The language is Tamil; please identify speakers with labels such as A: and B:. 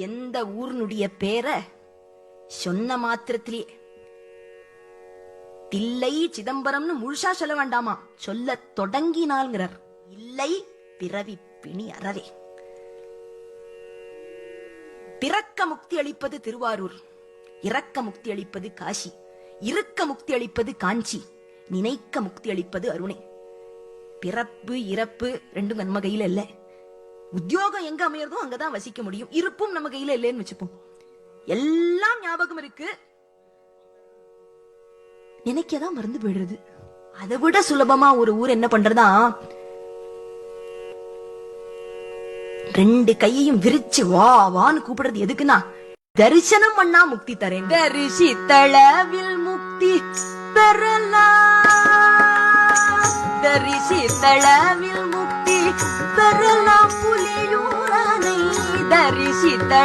A: எந்த ஊர்னுடைய பேரை சொன்ன மாத்திரத்திலே தில்லை சிதம்பரம்னு முழுசா சொல்ல வேண்டாமா, சொல்ல தொடங்கினால்ங்கிறார். இல்லை பிறவி பிணி அறவே. பிறக்க முக்தி அளிப்பது திருவாரூர், இறக்க முக்தி அளிப்பது காசி, இருக்க முக்தி அளிப்பது காஞ்சி, நினைக்க முக்தி அளிப்பது அருணை. பிறப்பு இறப்பு ரெண்டும் நம்ம கையில இல்ல. உத்தியோகம் எங்க அமையறதோ அங்கதான் வசிக்க முடியும். இருப்பும் நம்ம கையில இல்லைன்னு வச்சுப்போம். எல்லாம் ஞாபகம் இருக்கு, நினைக்கதான் மறந்து போயிடுறது. அதை விட சுலபமா ஒரு ஊர் என்ன பண்றதா, ரெண்டு கையையும் விரிச்சு வா வான்னு கூப்பிடுறது எதுக்குன்னா, தரிசனம் பண்ணா முக்தி தரேன். தரிசித்தளவில் முக்தி பெறலாம், தரிசித்தளவில் முக்தி பெறலாம். புலியூரனை தரிசித்த